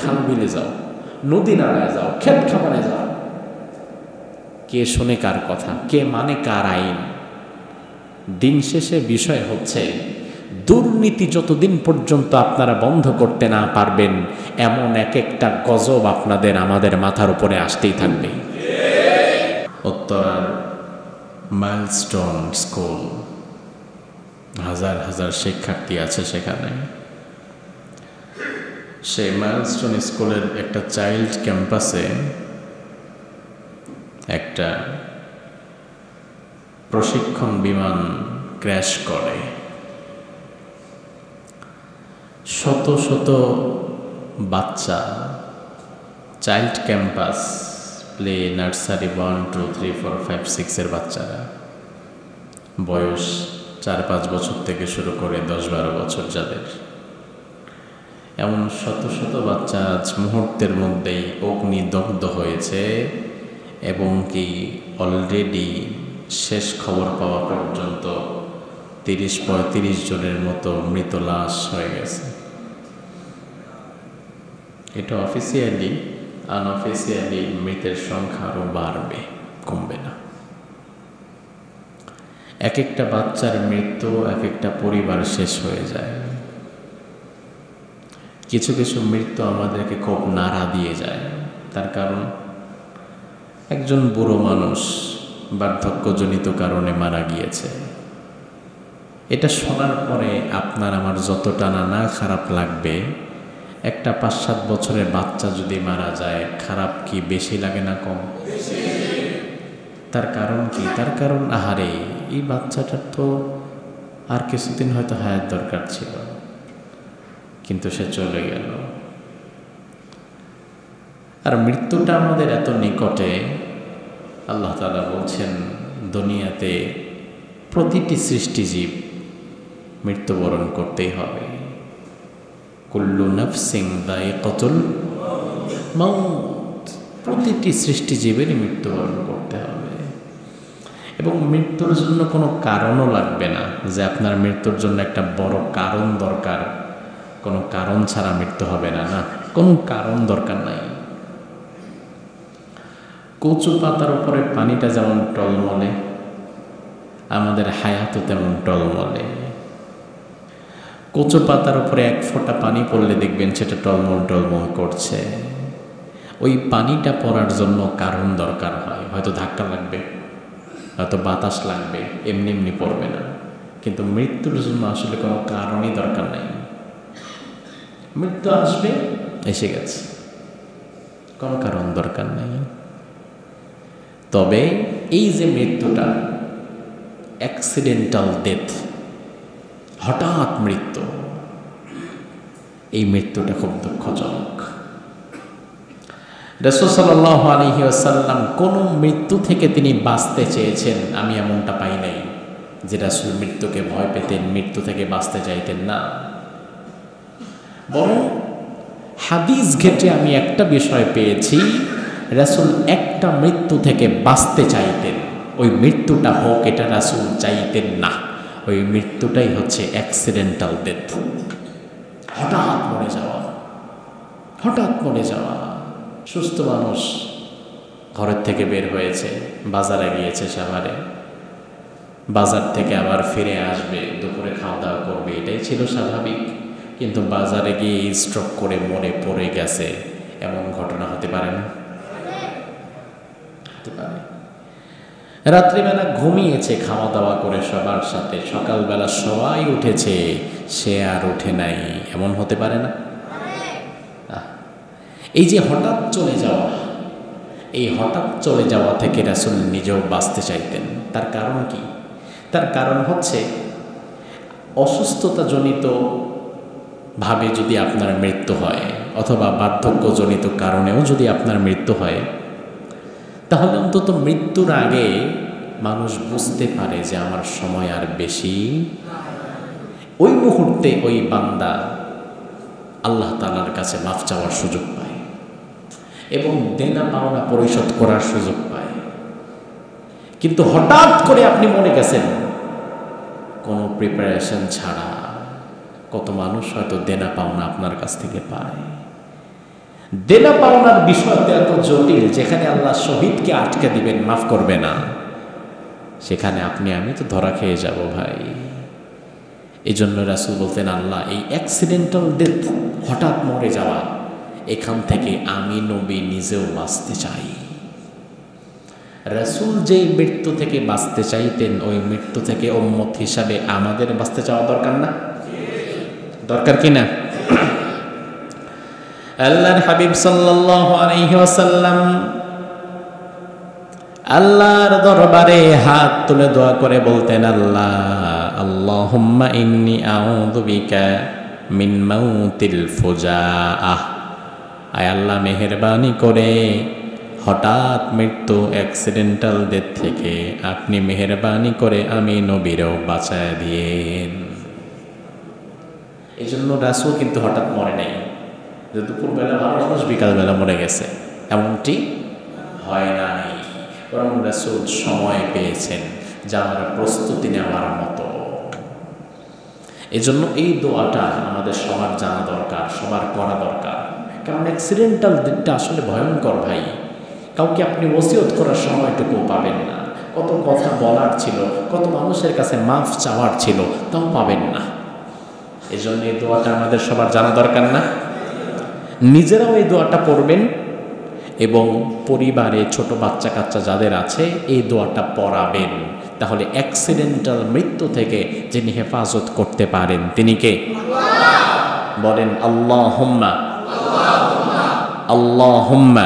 খাল বিলে যাও, নদী নালায় যাও, ক্ষেত খামারে যাও। কে শোনে কার কথা, কে মানে কার আইন? দিন শেষে বিষয় হচ্ছে দুর্নীতি যতদিন পর্যন্ত আপনারা বন্ধ করতে না পারবেন, এমন এক একটা গজব আপনাদের আমাদের মাথার উপরে আসতেই থাকবে। উত্তরার মাইলস্টোন স্কুল, হাজার হাজার শিক্ষার্থী আছে সেখানে। সেই মাইলস্টোন স্কুলের একটা চাইল্ড ক্যাম্পাসে একটা প্রশিক্ষণ বিমান ক্র্যাশ করে। শত শত বাচ্চা, চাইল্ড ক্যাম্পাস, প্লে, নার্সারি 1, 2, 3, 4, 5, 6 বাচ্চারা, বয়স 4-5 বছর থেকে শুরু করে 10-12 বছর যাদের, এমন শত শত বাচ্চা আজ মুহূর্তের মধ্যেই অগ্নিদগ্ধ হয়েছে। এবং কি অলরেডি শেষ খবর পাওয়া পর্যন্ত 30-35 জনের মতো মৃত লাশ হয়ে গেছে। এটা অফিসিয়ালি, আনঅফিসিয়ালি মৃতের সংখ্যা আরও বাড়বে, কমবে না। এক একটা বাচ্চার মৃত্যু এক একটা পরিবার শেষ হয়ে যায়। কিছু কিছু মৃত্যু আমাদেরকে খুব নাড়া দিয়ে যায়। তার কারণ একজন বুড়ো মানুষ বার্ধক্যজনিত কারণে মারা গিয়েছে। এটা শোনার পরে আপনার আমার যতটা না খারাপ লাগবে, একটা 5-7 বছরের বাচ্চা যদি মারা যায়, খারাপ কি বেশি লাগে না কম? তার কারণ কি? তার কারণ আহারে এই বাচ্চাটার তো আর কিছুদিন হয়তো হায়াত দরকার ছিল, কিন্তু সে চলে গেল। আর মৃত্যুটা আমাদের এত নিকটে। আল্লাহ তাআলা বলছেন, দুনিয়াতে প্রতিটি সৃষ্টিজীব মৃত্যুবরণ করতেই হবে। কুল্লু নাফসিন যায়িকাতুল মাউত, প্রতিটি সৃষ্টিজীবেরই মৃত্যুবরণ করতে হবে। এবং মৃত্যুর জন্য কোনো কারণও লাগবে না যে আপনার মৃত্যুর জন্য একটা বড় কারণ দরকার, কোনো কারণ ছাড়া মৃত্যু হবে না। না, কোনো কারণ দরকার নাই। কচু পাতার উপরে পানিটা যেমন টলমলে, আমাদের হায়াতও তেমন টলমলে। কচু পাতার উপরে এক ফোঁটা পানি পড়লে দেখবেন সেটা টলমল টলমল করছে। ওই পানিটা পড়ার জন্য কারণ দরকার হয়, হয়তো ধাক্কা লাগবে, হয়তো বাতাস লাগবে, এমনি এমনি পড়বে না। কিন্তু মৃত্যুর জন্য আসলে কোনো কারণই দরকার নাই। মৃত্যু আসবে, এসে গেছে, কোনো কারণ দরকার নেই। তবে এই যে মৃত্যুটা, অ্যাক্সিডেন্টাল ডেথ, হঠাৎ মৃত্যু, এই মৃত্যুটা খুব দুঃখজনক। রাসূল সাল্লাল্লাহু আলাইহি ওয়াসাল্লাম কোন মৃত্যু থেকে তিনি বাঁচতে চেয়েছেন আমি এমনটা পাই নাই যে রাসূল মৃত্যুকে ভয় পেতেন, মৃত্যু থেকে বাঁচতে চাইতেন না। বরং হাদিস ঘেটে আমি একটা বিষয় পেয়েছি, রাসূল একটা মৃত্যু থেকে বাঁচতে চাইতেন। ওই মৃত্যুটা হোক, এটা রাসূল চাইতেন না। ওই মৃত্যুটাই হচ্ছে অ্যাক্সিডেন্টাল ডেথ, হঠাৎ মরে যাওয়া। হঠাৎ মরে যাওয়া। সুস্থ মানুষ ঘরের থেকে বের হয়েছে, বাজারে গিয়েছে, সাভারে, বাজার থেকে আবার ফিরে আসবে, দুপুরে খাওয়া দাওয়া করবে, এটাই ছিল স্বাভাবিক। কিন্তু বাজারে গিয়ে স্ট্রোক করে মরে পড়ে গেছে, এমন ঘটনা হতে পারে না? হতে পারে। রাত্রিবেলা ঘুমিয়েছে খাওয়া দাওয়া করে সবার সাথে, সকালবেলা সবাই উঠেছে, সে আর ওঠে নাই, এমন হতে পারে না? এই যে হঠাৎ চলে যাওয়া, এই হঠাৎ চলে যাওয়া থেকে রাসূল নিজেও বাঁচতে চাইতেন। তার কারণ কি? তার কারণ হচ্ছে অসুস্থতাজনিত ভাবে যদি আপনার মৃত্যু হয়, অথবা বার্ধক্যজনিত কারণেও যদি আপনার মৃত্যু হয়, তাহলে অন্তত মৃত্যুর আগে মানুষ বুঝতে পারে যে আমার সময় আর বেশি। ওই মুহূর্তে ওই বান্দা আল্লাহ তাআলার কাছে মাফ চাওয়ার সুযোগ পায় এবং দেনা পাওনা পরিশোধ করার সুযোগ পায়। কিন্তু হঠাৎ করে আপনি মরে গেছেন কোনো প্রিপারেশন ছাড়া, কত মানুষ হয়তো দেনা পাওনা আপনার কাছ থেকে পায়। দেনা পাওনার বিষয়টা এত জটিল, যেখানে আল্লাহ শহীদকে আটকে দিবেন, মাফ করবে না, সেখানে আপনি আমি তো ধরা খেয়ে যাব ভাই। এই জন্য রাসূল বলতেন, আল্লাহ এই অ্যাক্সিডেন্টাল ডেথ, হঠাৎ মরে যাওয়া, এখান থেকে আমি নবী নিজেও বাঁচতে চাই। রাসূল যেই মৃত্যু থেকে বাঁচতে চাইতেন, ওই মৃত্যু থেকে উম্মত হিসাবে আমাদের বাঁচতে চাওয়া দরকার না? দরকার কি না? আল্লাহর হাবিব সাল্লাল্লাহু আলাইহি ওয়াসাল্লাম আল্লাহর দরবারে হাত তুলে দোয়া করে বলতেন, আল্লাহ, আল্লাহুম্মা ইন্নী আউযু বিকা মিন মাউতিল ফুজাআহ। আয় আল্লাহ, মেহেরবানি করে হঠাৎ মৃত্যু, অ্যাক্সিডেন্টাল ডেথ থেকে আপনি মেহেরবানি করে আমি নবীরও বাঁচায় দিয়েন। এই জন্য রাসূল কিন্তু হঠাৎ মরে নাই যে দুপুরবেলা ভালো মানুষ বিকালবেলা মরে গেছে, এমনটি হয় নাই। বরং রাসূল সময় পেয়েছেন যাওয়ার প্রস্তুতি নেওয়ার মতো। এই জন্য এই দোয়াটা আমাদের সবার জানা দরকার, সবার করা দরকার। কারণ অ্যাক্সিডেন্টাল ডেথটা আসলে ভয়ঙ্কর ভাই। কাউকে আপনি ওসিয়ত করার সময়টুকু পাবেন না, কত কথা বলার ছিল, কত মানুষের কাছে মাফ চাওয়ার ছিল, তাও পাবেন না। এই জন্য এই দোয়াটা আমাদের সবার জানা দরকার না? নিজেরাও এই দোয়াটা পড়বেন এবং পরিবারে ছোট বাচ্চা কাচ্চা যাদের আছে এই দোয়াটা পড়াবেন। তাহলে অ্যাক্সিডেন্টাল মৃত্যু থেকে যিনি হেফাজত করতে পারেন তিনি কে? বলেন আল্লাহুম্মা আল্লাহুম্মা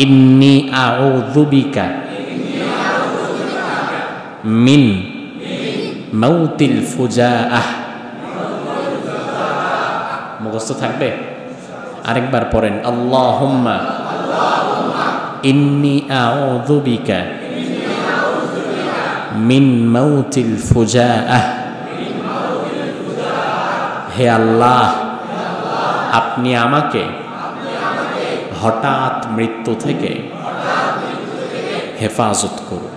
ইন্নী আউযু বিকা মিন মাউতিল ফুজাআহ। মুখস্থ থাকবে? আরেকবার পড়েন, আল্লাহুম্মা ইন্নী আউযু বিকা মিন মাউতিল ফুজাআহ। হে আল্লাহ, আপনি আমাকে হঠাৎ মৃত্যু থেকে হেফাজত করুন।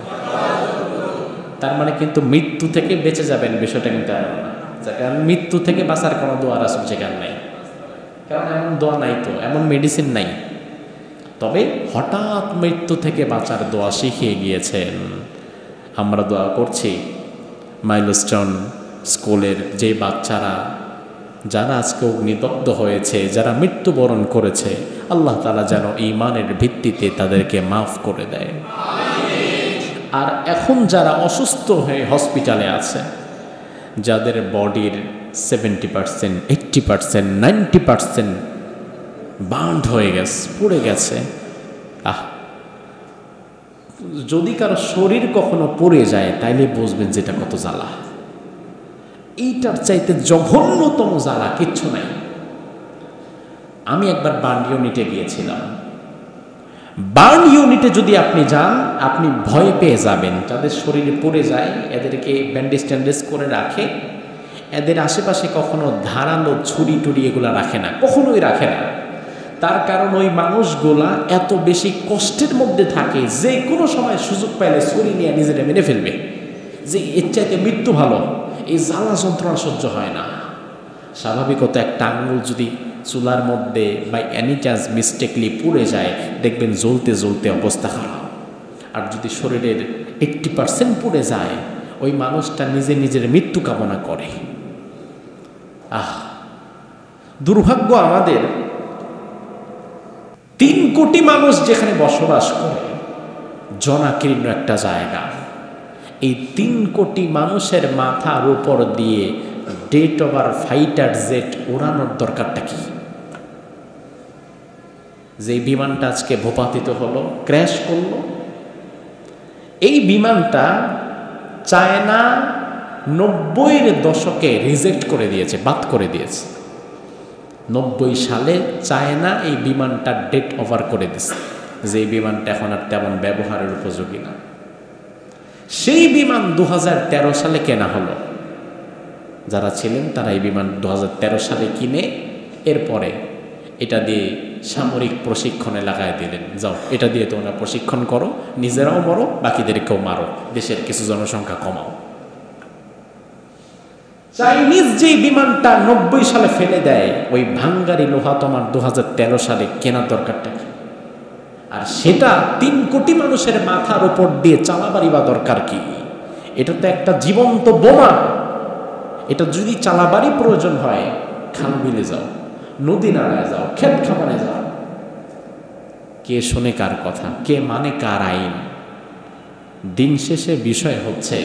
তার মানে কিন্তু মৃত্যু থেকে বেঁচে যাবেন বিষয়টা কিন্তু এমন না। কারণ মৃত্যু থেকে বাঁচার কোনো দোয়া রাসূল শেখান নাই, কারণ এমন দোয়া নাই, তো এমন মেডিসিন নাই। তবে হঠাৎ মৃত্যু থেকে বাঁচার দোয়া শিখিয়ে গিয়েছেন। আমরা দোয়া করছি মাইলস্টোন স্কুলের যে বাচ্চারা যারা আজকে অগ্নিদগ্ধ হয়েছে, যারা মৃত্যুবরণ করেছে, আল্লাহ তাআলা যেন ঈমানের ভিত্তিতে তাদেরকে মাফ করে দেয়। আর এখন যারা অসুস্থ হয়ে হসপিটালে আছে, যাদের বডির 70%, 80%, 90% বার্নড হয়ে গেছে, পুড়ে গেছে, যদি কারো শরীর কখনো পুড়ে যায় তাইলে বুঝবেন যেটা কত জ্বালা। এইটার চাইতে জঘন্যতম জ্বালা কিচ্ছু নাই। আমি একবার বার্ন ইউনিটে গিয়েছিলাম। বার্ন ইউনিটে যদি আপনি যান, আপনি ভয় পেয়ে যাবেন। যাদের শরীরে পড়ে যায় এদেরকে ব্যান্ডেজ ট্যান্ডেজ করে রাখে, এদের আশেপাশে কখনো ধারালো ছুরি টুরি এগুলা রাখে না, কখনোই রাখে না। তার কারণ ওই মানুষগুলা এত বেশি কষ্টের মধ্যে থাকে, যে কোনো সময় সুযোগ পাইলে ছুরি নিয়ে নিজেরা মেরে ফেলবে, যে এর চাইতে মৃত্যু ভালো। এই জ্বালা যন্ত্রণা সহ্য হয় না। স্বাভাবিকত একটা আঙুল যদি চুলার মধ্যে বাই এনি চান্স মিস্টেকলি পুড়ে যায়, দেখবেন জ্বলতে জ্বলতে অবস্থা খারাপ। আর যদি শরীরের 80% পুড়ে যায়, ওই মানুষটা নিজে নিজের মৃত্যু কামনা করে। দুর্ভাগ্য আমাদের, 3 কোটি মানুষ যেখানে বসবাস করে, জনাকীর্ণ একটা জায়গা, এই 3 কোটি মানুষের মাথার উপর দিয়ে ডেট ওভার ফাইটার জেট ওড়ানোর দরকারটা কি? যে বিমানটা আজকে ভূপাতিত হলো, ক্র্যাশ করলো, এই বিমানটা চায়না 90-এর দশকে রিজেক্ট করে দিয়েছে, বাদ করে দিয়েছে। 90 সালে চায়না এই বিমানটা ডেট ওভার করে দিয়েছে, যে বিমানটা এখন আর তেমন ব্যবহারের উপযোগী না। সেই বিমান 2013 সালে কেনা হলো। যারা ছিলেন তারা এই বিমান 2013 সালে কিনে এরপরে এটা দিয়ে সামরিক প্রশিক্ষণে লাগায় দিলেন, যাও এটা দিয়ে তোমরা প্রশিক্ষণ করো, নিজেরাও মরো, বাকিদেরকেও মারো, দেশের কিছু জনসংখ্যা কমাও। চাইনিজ যেই বিমানটা 90 সালে ফেলে দেয়, ওই ভাঙ্গারি লোহা তোমার 2013 সালে কেনার দরকারটা কি? আর সেটা 3 কোটি মানুষের মাথার উপর দিয়ে চালাবারই বা দরকার কি? এটা তো একটা জীবন্ত বোমা। এটা যদি চালাবারই প্রয়োজন হয়, খাল বিলে যাও, নদী নালায় যাও, ক্ষেত খামারে যাও। কে শোনে কার কথা, কে মানে কার আইন? দিন শেষে বিষয় হচ্ছে,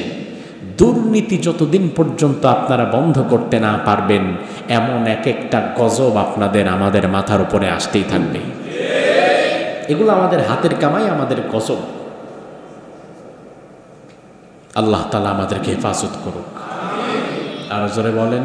দুর্নীতি যতদিন পর্যন্ত আপনারা বন্ধ করতে না পারবেন, এমন এক একটা গজব আপনাদের আমাদের মাথার উপরে আসতেই থাকবে। এগুলো আমাদের হাতের কামাই, আমাদের গজব। আল্লাহ তাআলা আমাদেরকে হেফাজত করুক। আরো জোরে বলেন।